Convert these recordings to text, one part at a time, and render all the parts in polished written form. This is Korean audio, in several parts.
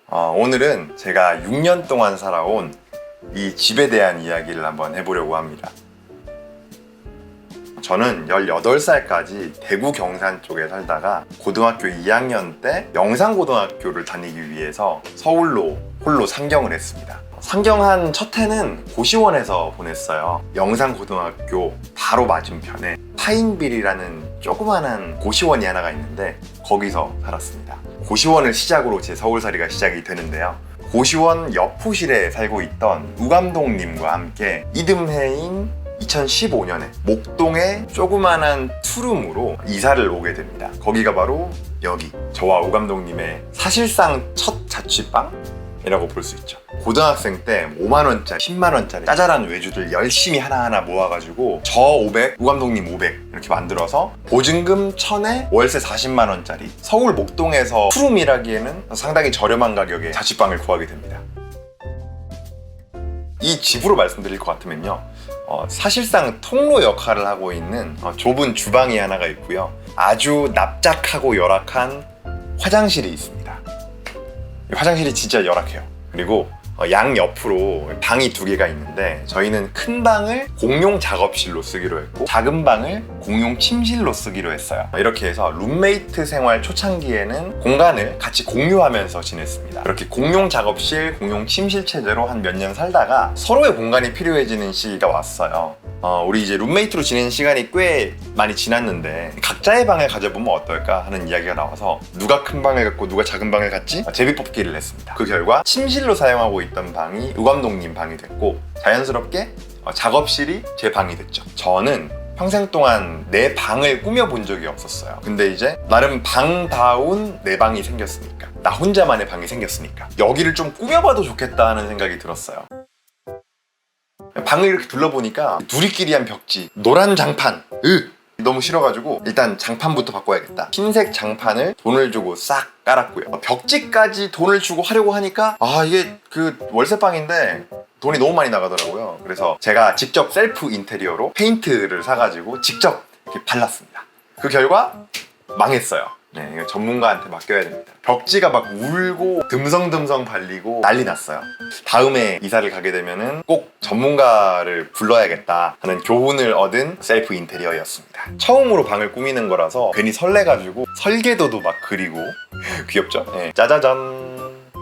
오늘은 제가 6년 동안 살아온 이 집에 대한 이야기를 한번 해보려고 합니다. 저는 18살까지 대구 경산 쪽에 살다가 고등학교 2학년 때 영상고등학교를 다니기 위해서 서울로 홀로 상경을 했습니다. 상경한 첫 해는 고시원에서 보냈어요. 영상고등학교 바로 맞은편에 파인빌이라는 조그만한 고시원이 하나가 있는데 거기서 살았습니다. 고시원을 시작으로 제 서울살이가 시작이 되는데요. 고시원 옆 호실에 살고 있던 우감독님과 함께 이듬해인 2015년에 목동의 조그만한 투룸으로 이사를 오게 됩니다. 거기가 바로 여기, 저와 우감독님의 사실상 첫 자취방이라고 볼 수 있죠. 고등학생 때 5만원짜리, 10만원짜리 짜잘한 외주들 열심히 하나하나 모아가지고 저 500, 우감독님 500 이렇게 만들어서 보증금 1000에 월세 40만원짜리 서울 목동에서 투룸이라기에는 상당히 저렴한 가격에 자취방을 구하게 됩니다. 이 집으로 말씀드릴 것 같으면요, 사실상 통로 역할을 하고 있는 좁은 주방이 하나가 있고요, 아주 납작하고 열악한 화장실이 있습니다. 이 화장실이 진짜 열악해요. 그리고 양옆으로 방이 2개가 있는데 저희는 큰 방을 공용 작업실로 쓰기로 했고 작은 방을 공용 침실로 쓰기로 했어요. 이렇게 해서 룸메이트 생활 초창기에는 공간을 같이 공유하면서 지냈습니다. 이렇게 공용 작업실, 공용 침실 체제로 한 몇 년 살다가 서로의 공간이 필요해지는 시기가 왔어요. 우리 이제 룸메이트로 지내는 시간이 꽤 많이 지났는데 각자의 방을 가져보면 어떨까 하는 이야기가 나와서 누가 큰 방을 갖고 누가 작은 방을 갖지? 제비뽑기를 했습니다. 그 결과 침실로 사용하고 있던 방이 우감독님 방이 됐고 자연스럽게 작업실이 제 방이 됐죠. 저는 평생 동안 내 방을 꾸며본 적이 없었어요. 근데 이제 나름 방다운 내 방이 생겼으니까, 나 혼자만의 방이 생겼으니까 여기를 좀 꾸며봐도 좋겠다 하는 생각이 들었어요. 방을 이렇게 둘러보니까 누리끼리 한 벽지, 노란 장판, 너무 싫어가지고 일단 장판부터 바꿔야겠다. 흰색 장판을 돈을 주고 싹 깔았고요. 벽지까지 돈을 주고 하려고 하니까 이게 그 월세방인데 돈이 너무 많이 나가더라고요. 그래서 제가 직접 셀프 인테리어로 페인트를 사가지고 직접 이렇게 발랐습니다. 그 결과 망했어요. 네, 이거 전문가한테 맡겨야 됩니다. 벽지가 막 울고 듬성듬성 발리고 난리 났어요. 다음에 이사를 가게 되면은 꼭 전문가를 불러야겠다 하는 교훈을 얻은 셀프 인테리어였습니다. 처음으로 방을 꾸미는 거라서 괜히 설레가지고 설계도도 막 그리고 귀엽죠? 네, 짜자잔!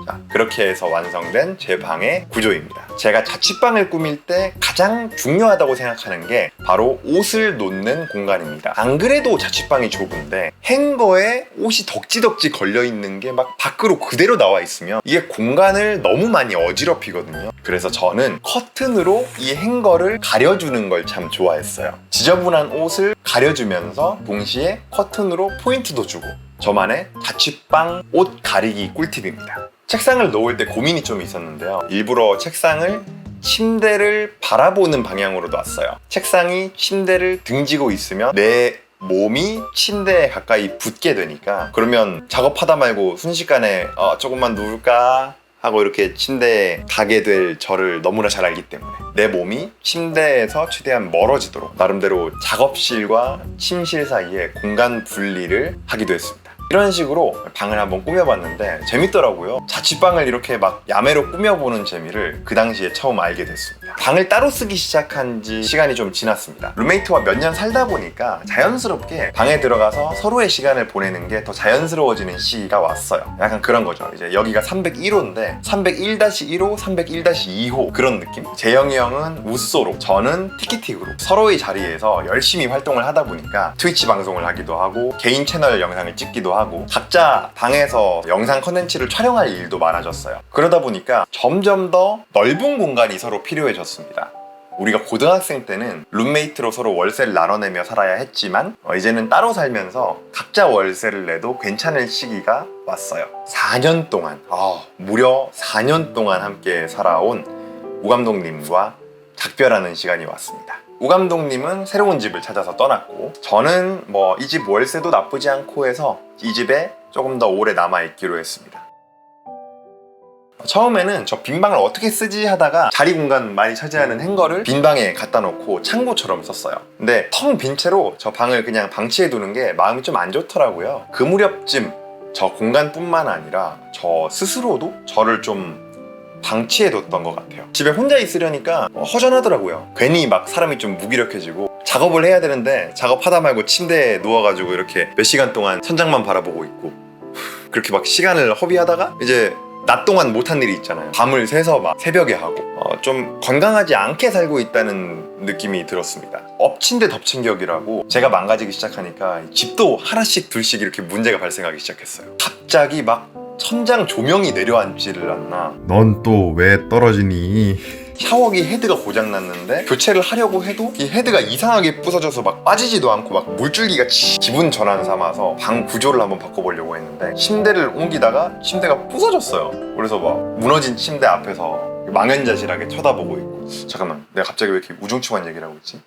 자, 그렇게 해서 완성된 제 방의 구조입니다. 제가 자취방을 꾸밀 때 가장 중요하다고 생각하는 게 바로 옷을 놓는 공간입니다. 안 그래도 자취방이 좁은데 행거에 옷이 덕지덕지 걸려있는 게 막 밖으로 그대로 나와 있으면 이게 공간을 너무 많이 어지럽히거든요. 그래서 저는 커튼으로 이 행거를 가려주는 걸 참 좋아했어요. 지저분한 옷을 가려주면서 동시에 커튼으로 포인트도 주고, 저만의 자취방 옷 가리기 꿀팁입니다. 책상을 놓을 때 고민이 좀 있었는데요. 일부러 책상을 침대를 바라보는 방향으로 놨어요. 책상이 침대를 등지고 있으면 내 몸이 침대에 가까이 붙게 되니까, 그러면 작업하다 말고 순식간에 조금만 누울까 하고 이렇게 침대에 가게 될 저를 너무나 잘 알기 때문에 내 몸이 침대에서 최대한 멀어지도록 나름대로 작업실과 침실 사이에 공간 분리를 하기도 했습니다. 이런 식으로 방을 한번 꾸며봤는데 재밌더라고요. 자취방을 이렇게 막 야매로 꾸며보는 재미를 그 당시에 처음 알게 됐습니다. 방을 따로 쓰기 시작한 지 시간이 좀 지났습니다. 룸메이트와 몇 년 살다 보니까 자연스럽게 방에 들어가서 서로의 시간을 보내는 게 더 자연스러워지는 시기가 왔어요. 약간 그런 거죠. 이제 여기가 301호인데 301-1호, 301-2호 그런 느낌? 재영이 형은 우쏘로, 저는 티키틱으로 서로의 자리에서 열심히 활동을 하다 보니까 트위치 방송을 하기도 하고 개인 채널 영상을 찍기도 하고 각자 방에서 영상 컨텐츠를 촬영할 일도 많아졌어요. 그러다 보니까 점점 더 넓은 공간이 서로 필요해졌습니다. 우리가 고등학생 때는 룸메이트로 서로 월세를 나눠내며 살아야 했지만 이제는 따로 살면서 각자 월세를 내도 괜찮은 시기가 왔어요. 4년 동안, 무려 4년 동안 함께 살아온 우감독님과 작별하는 시간이 왔습니다. 우감독님은 새로운 집을 찾아서 떠났고, 저는 이 집 월세도 나쁘지 않고 해서 이 집에 조금 더 오래 남아있기로 했습니다. 처음에는 저 빈방을 어떻게 쓰지 하다가 자리 공간 많이 차지하는 행거를 빈방에 갖다 놓고 창고처럼 썼어요. 근데 텅 빈 채로 저 방을 그냥 방치해 두는 게 마음이 좀 안 좋더라고요. 그 무렵쯤 저 공간뿐만 아니라 저 스스로도 저를 좀 방치해뒀던 것 같아요. 집에 혼자 있으려니까 허전하더라고요. 괜히 막 사람이 좀 무기력해지고 작업을 해야 되는데 작업하다 말고 침대에 누워가지고 이렇게 몇 시간 동안 천장만 바라보고 있고 그렇게 막 시간을 허비하다가 이제 낮 동안 못한 일이 있잖아요. 밤을 새서 막 새벽에 하고 좀 건강하지 않게 살고 있다는 느낌이 들었습니다. 엎친 데 덮친 격이라고 제가 망가지기 시작하니까 집도 하나씩 둘씩 이렇게 문제가 발생하기 시작했어요. 갑자기 막 천장 조명이 내려앉지를 않나. 넌 또 왜 떨어지니? 샤워기 헤드가 고장났는데 교체를 하려고 해도 이 헤드가 이상하게 부서져서 막 빠지지도 않고 막 물줄기가 기분 전환 삼아서 방 구조를 한번 바꿔보려고 했는데 침대를 옮기다가 침대가 부서졌어요. 그래서 막 무너진 침대 앞에서 망연자실하게 쳐다보고 있고 잠깐만 내가 갑자기 왜 이렇게 우중충한 얘기를 하고 있지?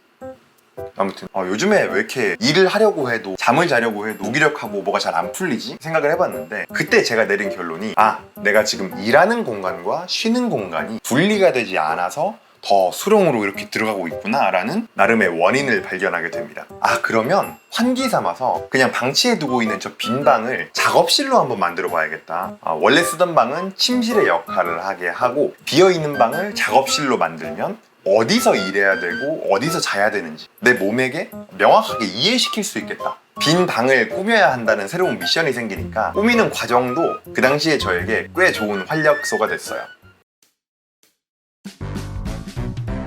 아무튼 요즘에 왜 이렇게 일을 하려고 해도 잠을 자려고 해도 무기력하고 뭐가 잘 안 풀리지? 생각을 해봤는데 그때 제가 내린 결론이 내가 지금 일하는 공간과 쉬는 공간이 분리가 되지 않아서 더 수렁으로 이렇게 들어가고 있구나 라는 나름의 원인을 발견하게 됩니다. 그러면 환기 삼아서 그냥 방치해두고 있는 저 빈 방을 작업실로 한번 만들어 봐야겠다. 원래 쓰던 방은 침실의 역할을 하게 하고 비어있는 방을 작업실로 만들면 어디서 일해야 되고 어디서 자야 되는지 내 몸에게 명확하게 이해시킬 수 있겠다. 빈 방을 꾸며야 한다는 새로운 미션이 생기니까 꾸미는 과정도 그 당시에 저에게 꽤 좋은 활력소가 됐어요.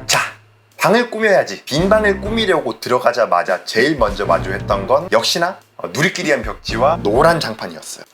자, 방을 꾸며야지. 빈 방을 꾸미려고 들어가자마자 제일 먼저 마주했던 건 역시나 누리끼리한 벽지와 노란 장판이었어요.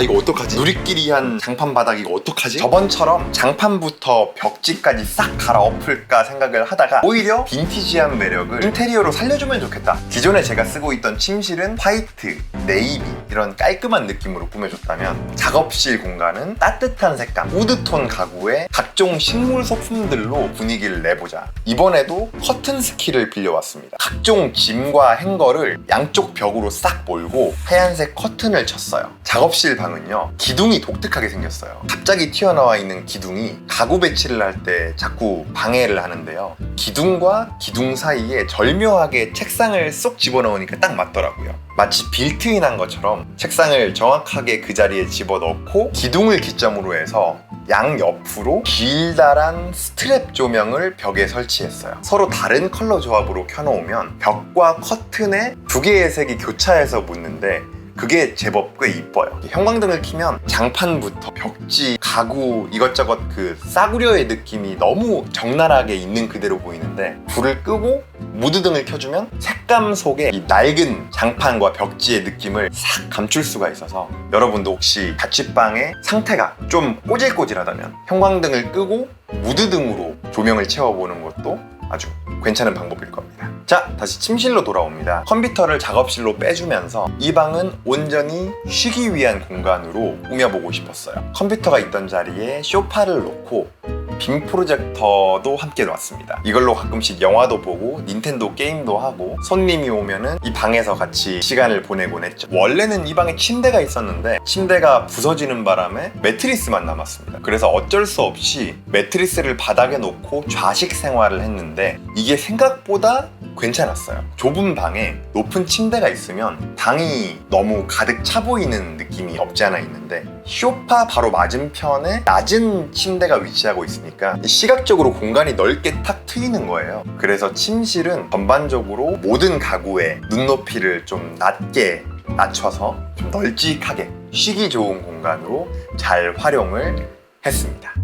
이거 어떡하지? 누리끼리한 장판 바닥 이거 어떡하지? 저번처럼 장판부터 벽지까지 싹 갈아엎을까 생각을 하다가 오히려 빈티지한 매력을 인테리어로 살려주면 좋겠다. 기존에 제가 쓰고 있던 침실은 화이트, 네이비 이런 깔끔한 느낌으로 꾸며줬다면 작업실 공간은 따뜻한 색감, 우드톤 가구에 각종 식물 소품들로 분위기를 내보자. 이번에도 커튼 스키를 빌려왔습니다. 각종 짐과 행거를 양쪽 벽으로 싹 몰고 하얀색 커튼을 쳤어요. 작업실 방은요 기둥이 독특하게 생겼어요. 갑자기 튀어나와 있는 기둥이 가구 배치를 할 때 자꾸 방해를 하는데요, 기둥과 기둥 사이에 절묘하게 책상을 쏙 집어넣으니까 딱 맞더라고요. 마치 빌트인한 것처럼 책상을 정확하게 그 자리에 집어넣고 기둥을 기점으로 해서 양옆으로 길다란 스트랩 조명을 벽에 설치했어요. 서로 다른 컬러 조합으로 켜놓으면 벽과 커튼에 두 개의 색이 교차해서 묻는데 그게 제법 꽤 이뻐요. 형광등을 켜면 장판부터 벽지, 가구 이것저것 그 싸구려의 느낌이 너무 적나라하게 있는 그대로 보이는데 불을 끄고 무드등을 켜주면 색감 속에 이 낡은 장판과 벽지의 느낌을 싹 감출 수가 있어서 여러분도 혹시 자취방의 상태가 좀 꼬질꼬질하다면 형광등을 끄고 무드등으로 조명을 채워보는 것도 아주 괜찮은 방법일 겁니다. 자, 다시 침실로 돌아옵니다. 컴퓨터를 작업실로 빼주면서 이 방은 온전히 쉬기 위한 공간으로 꾸며보고 싶었어요. 컴퓨터가 있던 자리에 소파를 놓고 빔 프로젝터도 함께 놨습니다. 이걸로 가끔씩 영화도 보고 닌텐도 게임도 하고 손님이 오면은 이 방에서 같이 시간을 보내곤 했죠. 원래는 이 방에 침대가 있었는데 침대가 부서지는 바람에 매트리스만 남았습니다. 그래서 어쩔 수 없이 매트리스를 바닥에 놓고 좌식 생활을 했는데 이게 생각보다 괜찮았어요. 좁은 방에 높은 침대가 있으면 방이 너무 가득 차 보이는 느낌이 없지 않아 있는데 소파 바로 맞은편에 낮은 침대가 위치하고 있으니까 시각적으로 공간이 넓게 탁 트이는 거예요. 그래서 침실은 전반적으로 모든 가구의 눈높이를 좀 낮게 낮춰서 좀 널찍하게 쉬기 좋은 공간으로 잘 활용을 했습니다.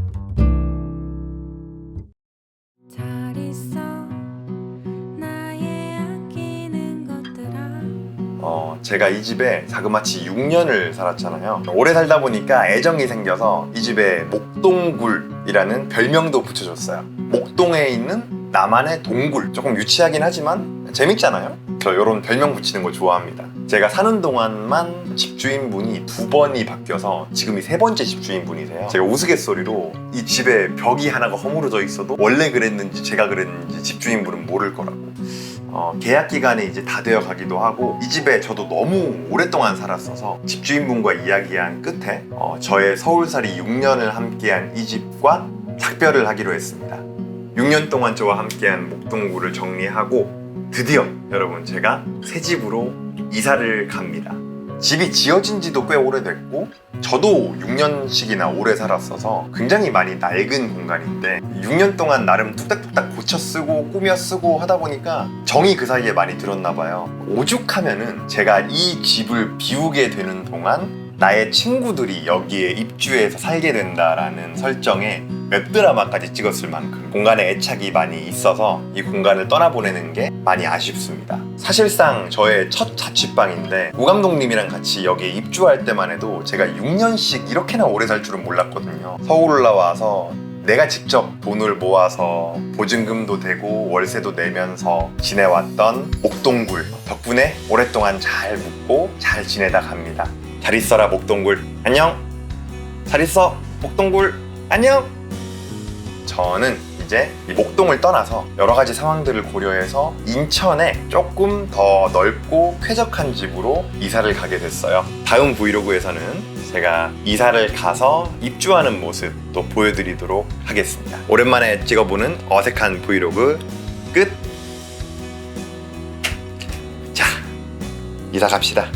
제가 이 집에 자그마치 6년을 살았잖아요. 오래 살다 보니까 애정이 생겨서 이 집에 목동굴이라는 별명도 붙여줬어요. 목동에 있는 나만의 동굴. 조금 유치하긴 하지만 재밌잖아요. 저 이런 별명 붙이는 거 좋아합니다. 제가 사는 동안만 집주인분이 2번이 바뀌어서 지금이 3번째 집주인분이세요. 제가 우스갯소리로 이 집에 벽이 하나가 허물어져 있어도 원래 그랬는지 제가 그랬는지 집주인분은 모를 거라고. 계약 기간이 이제 다 되어 가기도 하고 이 집에 저도 너무 오랫동안 살았어서 집주인분과 이야기한 끝에 저의 서울살이 6년을 함께한 이 집과 작별을 하기로 했습니다. 6년 동안 저와 함께한 목동굴을 정리하고 드디어 여러분 제가 새 집으로 이사를 갑니다. 집이 지어진 지도 꽤 오래됐고 저도 6년씩이나 오래 살았어서 굉장히 많이 낡은 공간인데 6년 동안 나름 뚝딱뚝딱 고쳐 쓰고 꾸며 쓰고 하다 보니까 정이 그 사이에 많이 들었나 봐요. 오죽하면은 제가 이 집을 비우게 되는 동안 나의 친구들이 여기에 입주해서 살게 된다라는 설정에 웹드라마까지 찍었을 만큼 공간에 애착이 많이 있어서 이 공간을 떠나보내는 게 많이 아쉽습니다. 사실상 저의 첫 자취방인데 우 감독님이랑 같이 여기에 입주할 때만 해도 제가 6년씩 이렇게나 오래 살 줄은 몰랐거든요. 서울 올라와서 내가 직접 돈을 모아서 보증금도 대고 월세도 내면서 지내왔던 목동굴 덕분에 오랫동안 잘 묵고 잘 지내다 갑니다. 잘 있어라 목동굴 안녕. 잘 있어 목동굴 안녕. 저는 이제 이 목동을 떠나서 여러 가지 상황들을 고려해서 인천에 조금 더 넓고 쾌적한 집으로 이사를 가게 됐어요. 다음 브이로그에서는 제가 이사를 가서 입주하는 모습 또 보여드리도록 하겠습니다. 오랜만에 찍어보는 어색한 브이로그 끝! 자, 이사 갑시다.